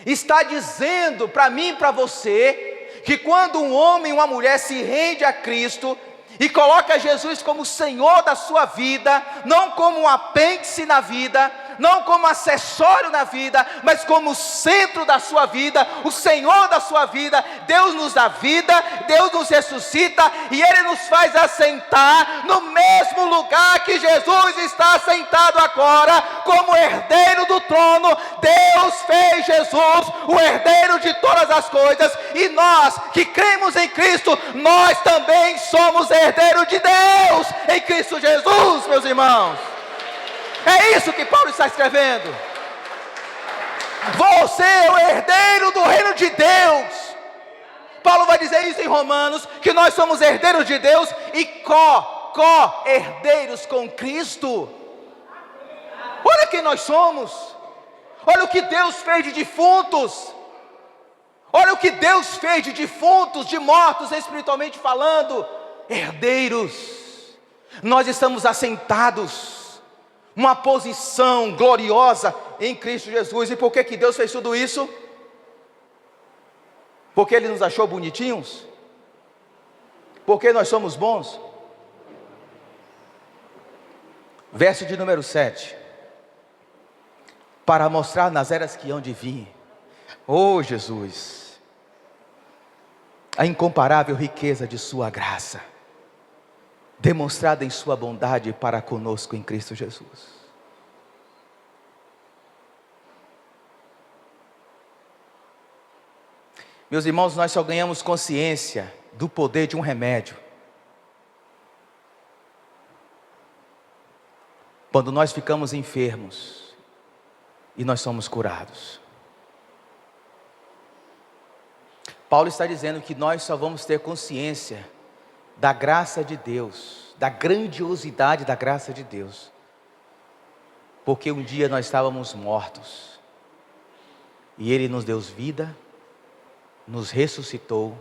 está dizendo para mim e para você, que quando um homem e uma mulher se rende a Cristo, e coloca Jesus como Senhor da sua vida, não como um apêndice na vida, não como acessório na vida, mas como centro da sua vida, o Senhor da sua vida. Deus nos dá vida, Deus nos ressuscita, e Ele nos faz assentar no mesmo lugar que Jesus está assentado agora, como herdeiro do trono. Deus fez Jesus o herdeiro de todas as coisas, e nós que cremos em Cristo, nós também somos herdeiros de Deus em Cristo Jesus, meus irmãos. É isso que Paulo está escrevendo. Você é o herdeiro do reino de Deus. Paulo vai dizer isso em Romanos, que nós somos herdeiros de Deus e co-herdeiros com Cristo. Olha quem nós somos. Olha o que Deus fez de defuntos. Olha o que Deus fez de defuntos, de mortos espiritualmente falando, herdeiros. Nós estamos assentados, uma posição gloriosa em Cristo Jesus. E por que Deus fez tudo isso? Porque Ele nos achou bonitinhos? Porque nós somos bons? Verso de número 7. Para mostrar nas eras que hão de vir, oh Jesus, a incomparável riqueza de sua graça, demonstrada em sua bondade para conosco em Cristo Jesus. Meus irmãos, nós só ganhamos consciência do poder de um remédio quando nós ficamos enfermos e nós somos curados. Paulo está dizendo que nós só vamos ter consciência da graça de Deus, da grandiosidade da graça de Deus, porque um dia nós estávamos mortos e Ele nos deu vida, nos ressuscitou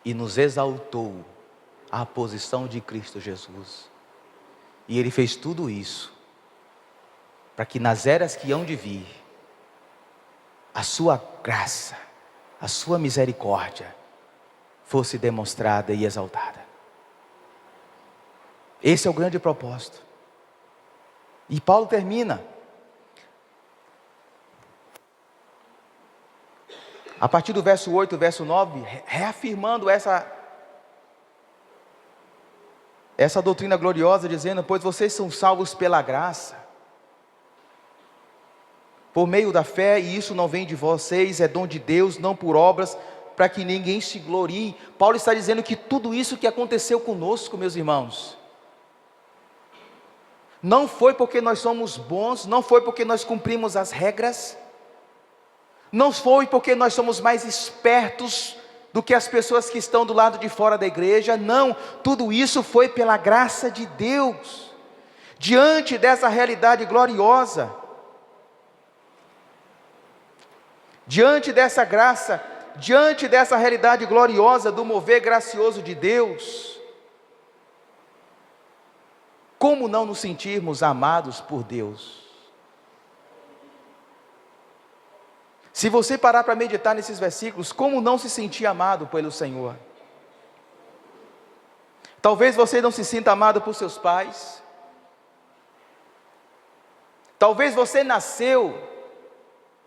e nos exaltou à posição de Cristo Jesus. E Ele fez tudo isso para que nas eras que hão de vir, a sua graça, a sua misericórdia fosse demonstrada e exaltada. Esse é o grande propósito. E Paulo termina a partir do verso 8, verso 9, reafirmando essa doutrina gloriosa, dizendo: pois vocês são salvos pela graça, por meio da fé, e isso não vem de vocês, é dom de Deus, não por obras, para que ninguém se glorie. Paulo está dizendo que tudo isso que aconteceu conosco, meus irmãos, não foi porque nós somos bons, não foi porque nós cumprimos as regras, não foi porque nós somos mais espertos do que as pessoas que estão do lado de fora da igreja. Não, tudo isso foi pela graça de Deus. Diante dessa realidade gloriosa, diante dessa graça, diante dessa realidade gloriosa do mover gracioso de Deus, como não nos sentirmos amados por Deus? Se você parar para meditar nesses versículos, como não se sentir amado pelo Senhor? Talvez você não se sinta amado por seus pais. Talvez você nasceu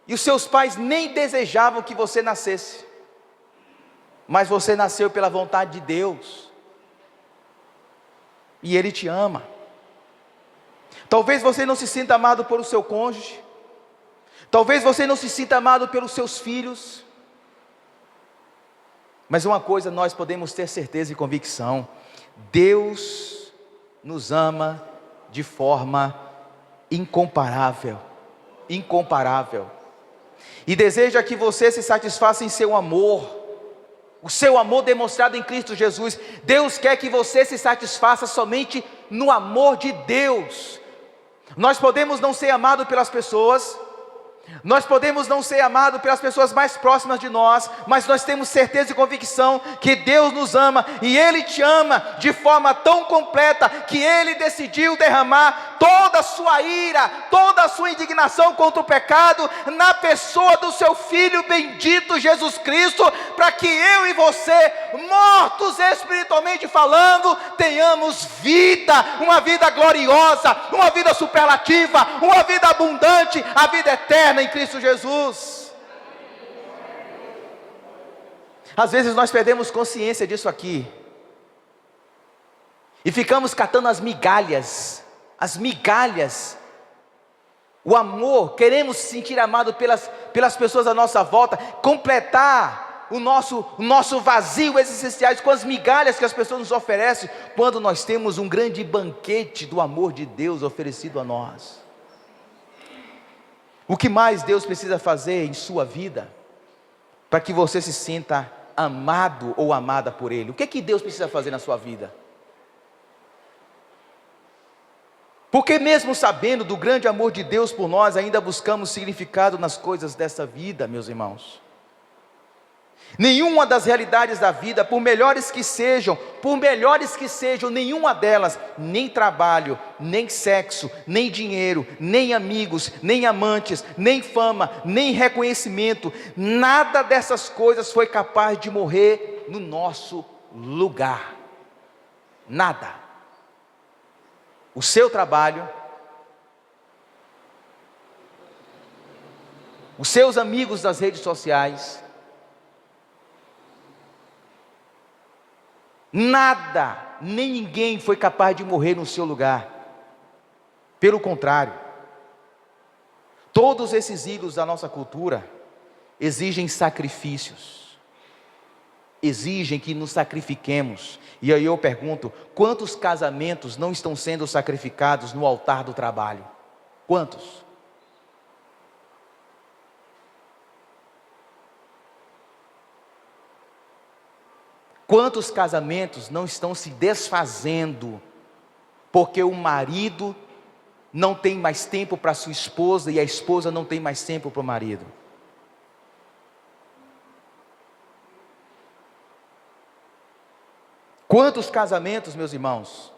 e os seus pais nem desejavam que você nascesse, mas você nasceu pela vontade de Deus, e Ele te ama. Talvez você não se sinta amado por o seu cônjuge, talvez você não se sinta amado pelos seus filhos, mas uma coisa nós podemos ter certeza e convicção: Deus nos ama de forma incomparável, e deseja que você se satisfaça em seu amor, o seu amor demonstrado em Cristo Jesus. Deus quer que você se satisfaça somente no amor de Deus. Nós podemos não ser amados pelas pessoas, nós podemos não ser amados pelas pessoas mais próximas de nós, mas nós temos certeza e convicção que Deus nos ama, e Ele te ama de forma tão completa, que Ele decidiu derramar toda a sua ira, toda a sua indignação contra o pecado, na pessoa do seu Filho bendito Jesus Cristo, para que eu e você, mortos espiritualmente falando, tenhamos vida, uma vida gloriosa, uma vida superlativa, uma vida abundante, a vida eterna em Cristo Jesus. Às vezes nós perdemos consciência disso aqui, e ficamos catando as migalhas, o amor, queremos se sentir amado pelas pessoas à nossa volta, completar o nosso vazio existencial com as migalhas que as pessoas nos oferecem, quando nós temos um grande banquete do amor de Deus oferecido a nós. O que mais Deus precisa fazer em sua vida para que você se sinta amado ou amada por Ele? O que é que Deus precisa fazer na sua vida? Porque mesmo sabendo do grande amor de Deus por nós, ainda buscamos significado nas coisas dessa vida, meus irmãos. Nenhuma das realidades da vida, por melhores que sejam, nenhuma delas, nem trabalho, nem sexo, nem dinheiro, nem amigos, nem amantes, nem fama, nem reconhecimento, nada dessas coisas foi capaz de morrer no nosso lugar. Nada. O seu trabalho, os seus amigos das redes sociais, nada, nem ninguém foi capaz de morrer no seu lugar. Pelo contrário, todos esses ídolos da nossa cultura exigem sacrifícios, exigem que nos sacrifiquemos. E aí eu pergunto, quantos casamentos não estão sendo sacrificados no altar do trabalho? Quantos? Quantos casamentos não estão se desfazendo, porque o marido não tem mais tempo para sua esposa, e a esposa não tem mais tempo para o marido? Quantos casamentos, meus irmãos,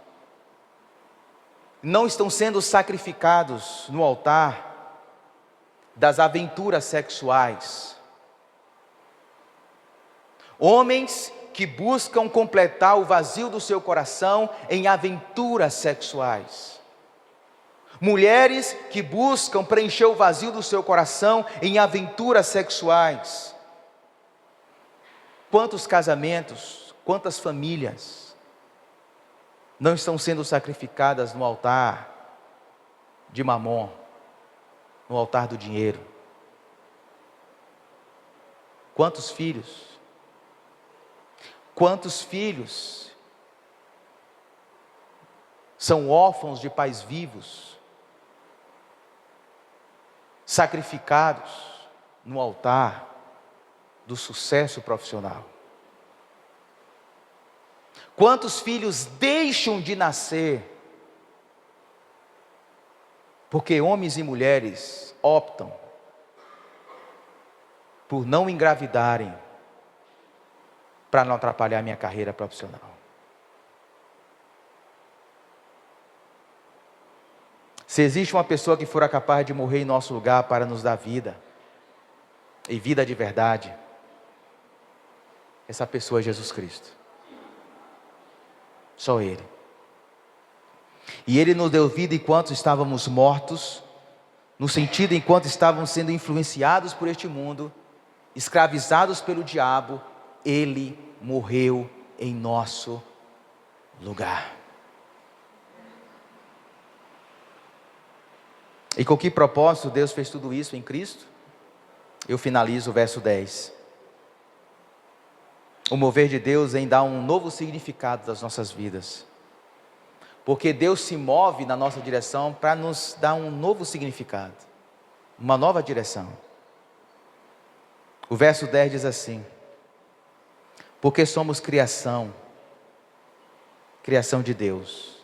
não estão sendo sacrificados no altar das aventuras sexuais? Homens que buscam completar o vazio do seu coração em aventuras sexuais. Mulheres que buscam preencher o vazio do seu coração em aventuras sexuais. Quantos casamentos, quantas famílias não estão sendo sacrificadas no altar de Mamon, no altar do dinheiro? Quantos filhos? Quantos filhos são órfãos de pais vivos, sacrificados no altar do sucesso profissional? Quantos filhos deixam de nascer, porque homens e mulheres optam por não engravidarem, para não atrapalhar minha carreira profissional? Se existe uma pessoa que fora capaz de morrer em nosso lugar para nos dar vida, e vida de verdade, essa pessoa é Jesus Cristo. Só Ele. E Ele nos deu vida enquanto estávamos mortos, no sentido enquanto estávamos sendo influenciados por este mundo, escravizados pelo diabo. Ele morreu em nosso lugar. E com que propósito Deus fez tudo isso em Cristo? Eu finalizo o verso 10. O mover de Deus em dar um novo significado das nossas vidas. Porque Deus se move na nossa direção para nos dar um novo significado, uma nova direção. O verso 10 diz assim: porque somos criação de Deus,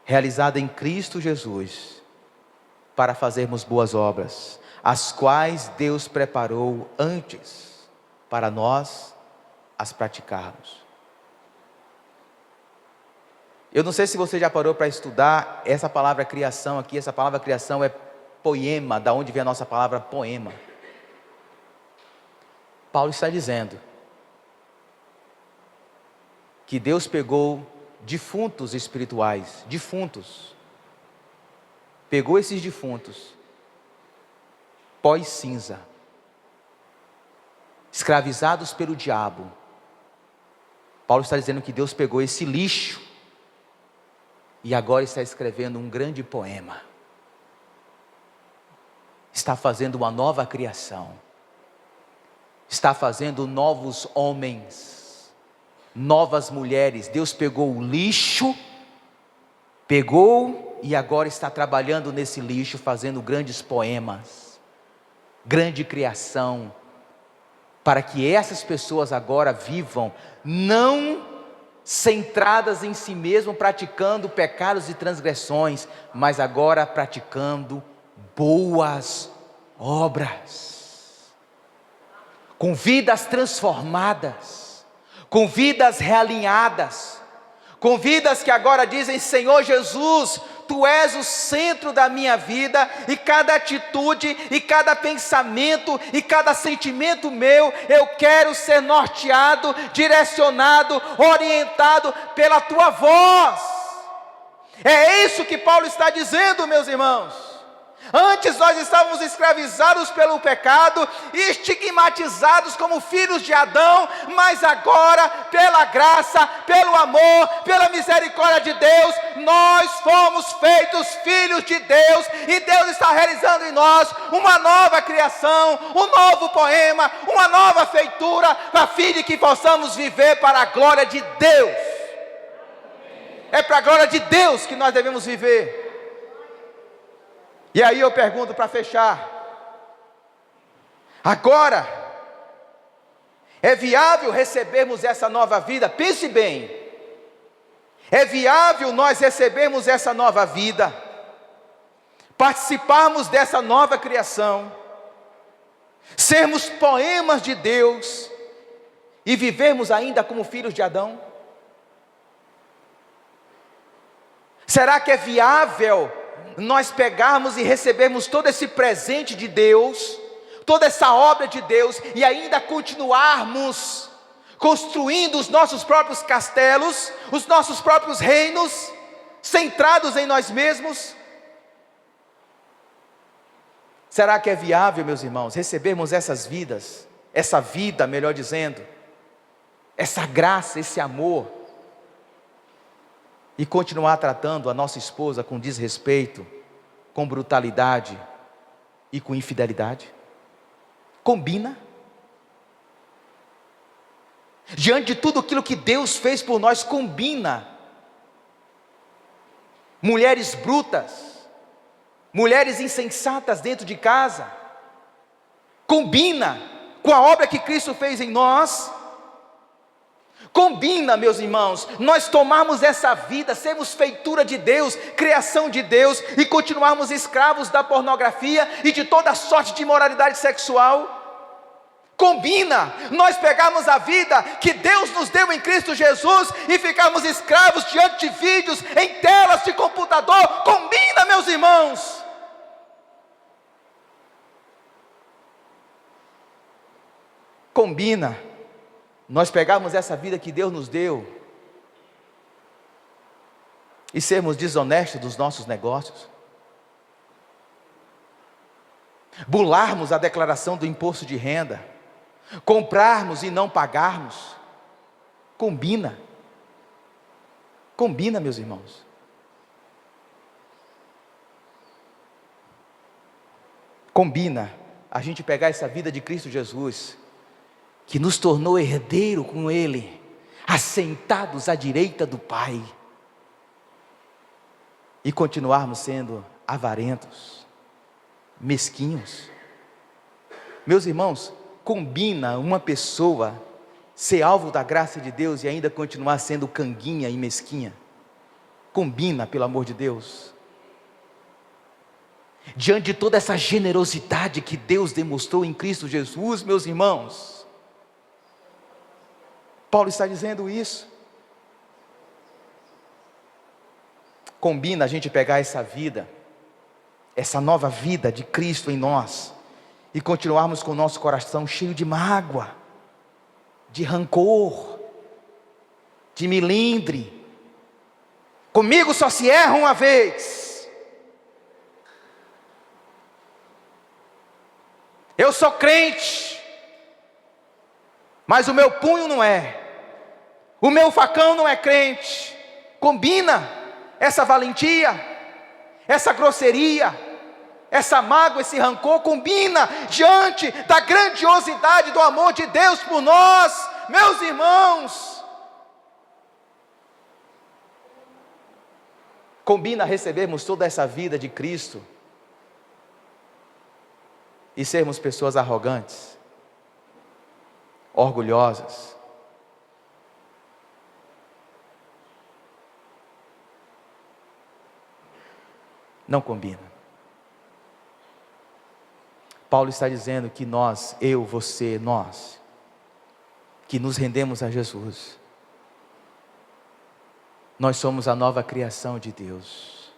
realizada em Cristo Jesus, para fazermos boas obras, as quais Deus preparou antes, para nós as praticarmos. Eu não sei se você já parou para estudar essa palavra criação aqui. Essa palavra criação é poema, da onde vem a nossa palavra poema. Paulo está dizendo que Deus pegou defuntos espirituais, pegou esses defuntos, pós-cinza, escravizados pelo diabo. Paulo está dizendo que Deus pegou esse lixo e agora está escrevendo um grande poema. Está fazendo uma nova criação, está fazendo novos homens, novas mulheres. Deus pegou o lixo, e agora está trabalhando nesse lixo, fazendo grandes poemas, grande criação, para que essas pessoas agora vivam, não centradas em si mesmo, praticando pecados e transgressões, mas agora praticando boas obras. com vidas transformadas, com vidas realinhadas, com vidas que agora dizem: Senhor Jesus, Tu és o centro da minha vida, e cada atitude, e cada pensamento, e cada sentimento meu, eu quero ser norteado, direcionado, orientado pela Tua voz. É isso que Paulo está dizendo, meus irmãos. Antes nós estávamos escravizados pelo pecado, estigmatizados como filhos de Adão, mas agora, pela graça, pelo amor, pela misericórdia de Deus, nós fomos feitos filhos de Deus, e Deus está realizando em nós uma nova criação, um novo poema, uma nova feitura, a fim de que possamos viver para a glória de Deus. É para a glória de Deus que nós devemos viver. E aí eu pergunto para fechar: agora, é viável recebermos essa nova vida? Pense bem, é viável nós recebermos essa nova vida, participarmos dessa nova criação, sermos poemas de Deus, e vivermos ainda como filhos de Adão? Será que é viável nós pegarmos e recebermos todo esse presente de Deus, toda essa obra de Deus, e ainda continuarmos construindo os nossos próprios castelos, os nossos próprios reinos, centrados em nós mesmos? Será que é viável, meus irmãos, recebermos essas vidas, essa vida, melhor dizendo, essa graça, esse amor, e continuar tratando a nossa esposa com desrespeito, com brutalidade e com infidelidade? Combina? Diante de tudo aquilo que Deus fez por nós, combina? Mulheres brutas, mulheres insensatas dentro de casa, combina com a obra que Cristo fez em nós? Combina, meus irmãos, nós tomarmos essa vida, sermos feitura de Deus, criação de Deus, e continuarmos escravos da pornografia e de toda sorte de imoralidade sexual? Combina nós pegarmos a vida que Deus nos deu em Cristo Jesus e ficarmos escravos diante de vídeos, em telas de computador? Combina, meus irmãos? Combina nós pegarmos essa vida que Deus nos deu e sermos desonestos dos nossos negócios? Bularmos a declaração do imposto de renda, comprarmos e não pagarmos? Combina? Combina, meus irmãos? Combina a gente pegar essa vida de Cristo Jesus, que nos tornou herdeiro com Ele, assentados à direita do Pai, e continuarmos sendo avarentos, mesquinhos? Meus irmãos, combina uma pessoa ser alvo da graça de Deus e ainda continuar sendo canguinha e mesquinha? Combina, pelo amor de Deus? Diante de toda essa generosidade que Deus demonstrou em Cristo Jesus, meus irmãos, Paulo está dizendo isso. Combina a gente pegar essa vida, essa nova vida de Cristo em nós, e continuarmos com o nosso coração cheio de mágoa, de rancor, de milindre? Comigo só se erra uma vez. Eu sou crente, mas o meu punho não é. O meu facão não é crente. Combina essa valentia, essa grosseria, essa mágoa, esse rancor? Combina diante da grandiosidade do amor de Deus por nós, meus irmãos? Combina recebermos toda essa vida de Cristo e sermos pessoas arrogantes, orgulhosas? Não combina. Paulo está dizendo que nós, eu, você, nós, que nos rendemos a Jesus, nós somos a nova criação de Deus.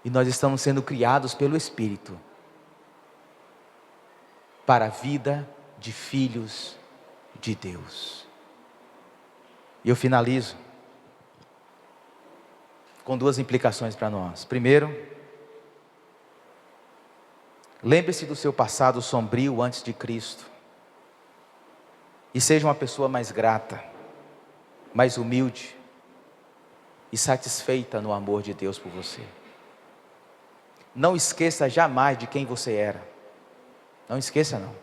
E nós estamos sendo criados pelo Espírito para a vida de filhos de Deus. E eu finalizo com duas implicações para nós. Primeiro, lembre-se do seu passado sombrio antes de Cristo. E seja uma pessoa mais grata, mais humilde e satisfeita no amor de Deus por você. Não esqueça jamais de quem você era. Não esqueça não.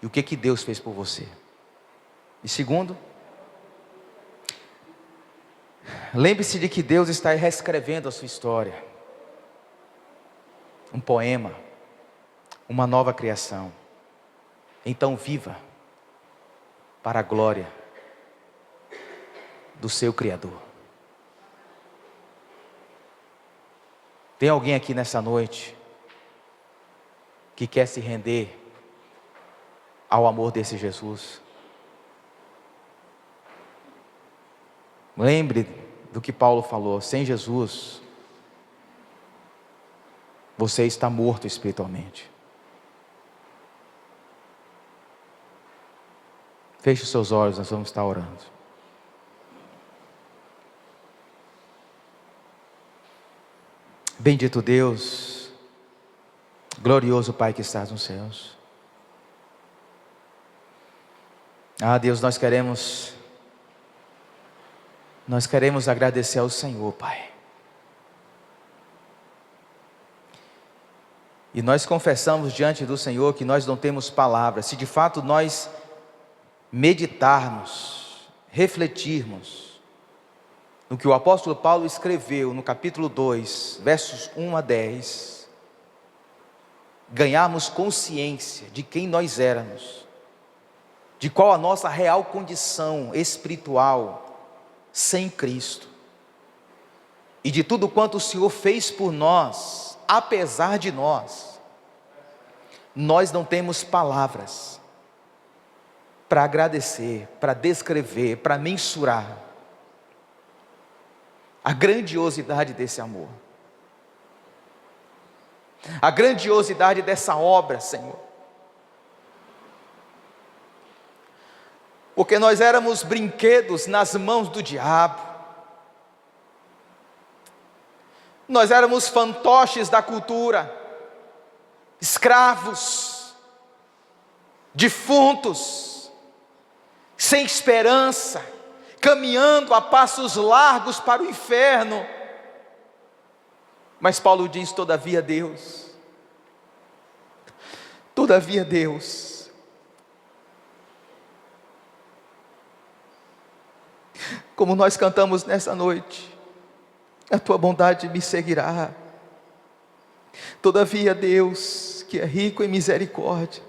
E o que Deus fez por você. E segundo, lembre-se de que Deus está reescrevendo a sua história. Um poema, uma nova criação. Então viva para a glória do seu Criador. Tem alguém aqui nessa noite que quer se render ao amor desse Jesus? Lembre do que Paulo falou: sem Jesus, você está morto espiritualmente. Feche os seus olhos, nós vamos estar orando. Bendito Deus, glorioso Pai que estás nos céus. Deus, nós queremos agradecer ao Senhor, Pai. E nós confessamos diante do Senhor que nós não temos palavras. Se de fato nós meditarmos, refletirmos no que o apóstolo Paulo escreveu no capítulo 2, versos 1 a 10, ganharmos consciência de quem nós éramos, de qual a nossa real condição espiritual sem Cristo, e de tudo quanto o Senhor fez por nós, apesar de nós não temos palavras para agradecer, para descrever, para mensurar a grandiosidade desse amor, a grandiosidade dessa obra, Senhor. Porque nós éramos brinquedos nas mãos do diabo, nós éramos fantoches da cultura, escravos, defuntos, sem esperança, caminhando a passos largos para o inferno. Mas Paulo diz: todavia Deus, como nós cantamos nessa noite, a tua bondade me seguirá. Todavia Deus, que é rico em misericórdia,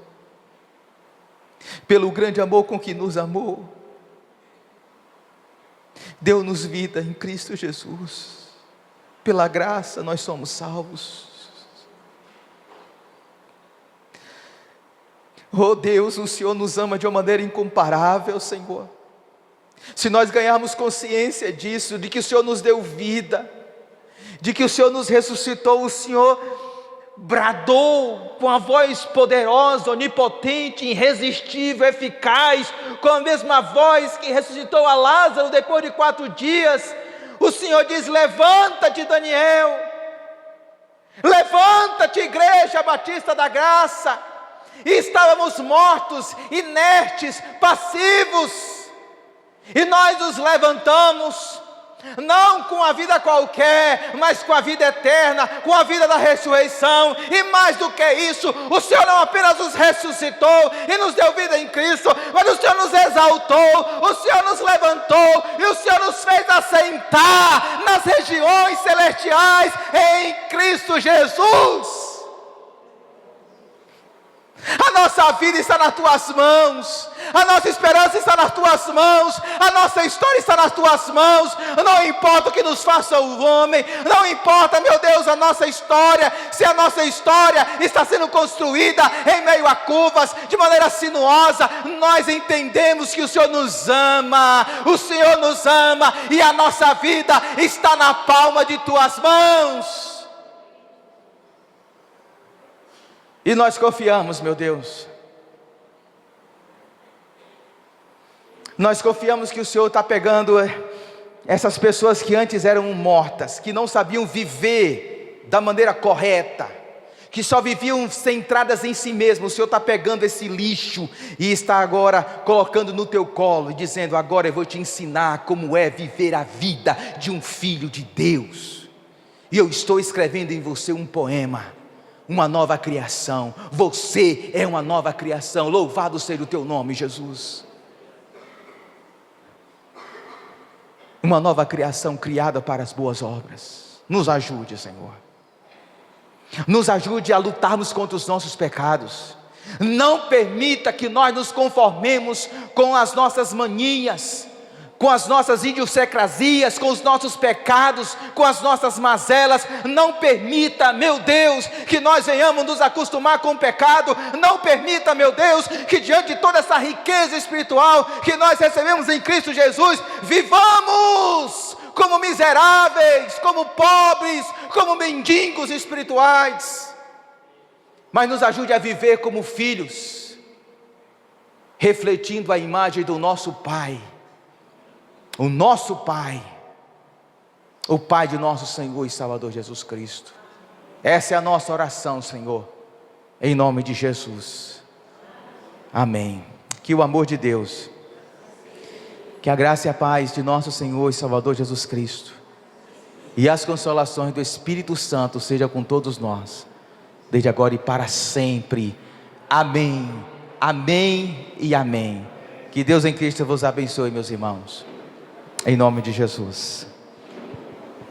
pelo grande amor com que nos amou, deu-nos vida em Cristo Jesus. Pela graça nós somos salvos. Oh Deus, o Senhor nos ama de uma maneira incomparável, Senhor. Se nós ganharmos consciência disso, de que o Senhor nos deu vida, de que o Senhor nos ressuscitou, o Senhor bradou com a voz poderosa, onipotente, irresistível, eficaz, com a mesma voz que ressuscitou a Lázaro depois de 4 dias, o Senhor diz: levanta-te, Daniel, levanta-te, Igreja Batista da Graça. E estávamos mortos, inertes, passivos, e nós nos levantamos, não com a vida qualquer, mas com a vida eterna, com a vida da ressurreição. E mais do que isso, o Senhor não apenas nos ressuscitou e nos deu vida em Cristo, mas o Senhor nos exaltou, o Senhor nos levantou, e o Senhor nos fez assentar nas regiões celestiais em Cristo Jesus. A nossa vida está nas tuas mãos, a nossa esperança está nas tuas mãos, a nossa história está nas tuas mãos. Não importa o que nos faça o homem, não importa, meu Deus, a nossa história, se a nossa história está sendo construída em meio a curvas, de maneira sinuosa, nós entendemos que o Senhor nos ama, e a nossa vida está na palma de tuas mãos. E nós confiamos, meu Deus. Nós confiamos que o Senhor está pegando essas pessoas que antes eram mortas, que não sabiam viver da maneira correta, que só viviam centradas em si mesmo. O Senhor está pegando esse lixo e está agora colocando no teu colo e dizendo: agora eu vou te ensinar como é viver a vida de um filho de Deus. E eu estou escrevendo em você um poema, uma nova criação. Você é uma nova criação. Louvado seja o teu nome, Jesus. Uma nova criação criada para as boas obras. Nos ajude, Senhor. Nos ajude a lutarmos contra os nossos pecados. Não permita que nós nos conformemos com as nossas manias, com as nossas idiosincrasias, com os nossos pecados, com as nossas mazelas. Não permita, meu Deus, que nós venhamos nos acostumar com o pecado. Não permita, meu Deus, que diante de toda essa riqueza espiritual que nós recebemos em Cristo Jesus, vivamos como miseráveis, como pobres, como mendigos espirituais. Mas nos ajude a viver como filhos, refletindo a imagem do nosso Pai. O nosso Pai, o Pai de nosso Senhor e Salvador Jesus Cristo. Essa é a nossa oração, Senhor, em nome de Jesus. Amém. Que o amor de Deus, que a graça e a paz de nosso Senhor e Salvador Jesus Cristo e as consolações do Espírito Santo sejam com todos nós, desde agora e para sempre. Amém, amém e amém. Que Deus em Cristo vos abençoe, meus irmãos, em nome de Jesus.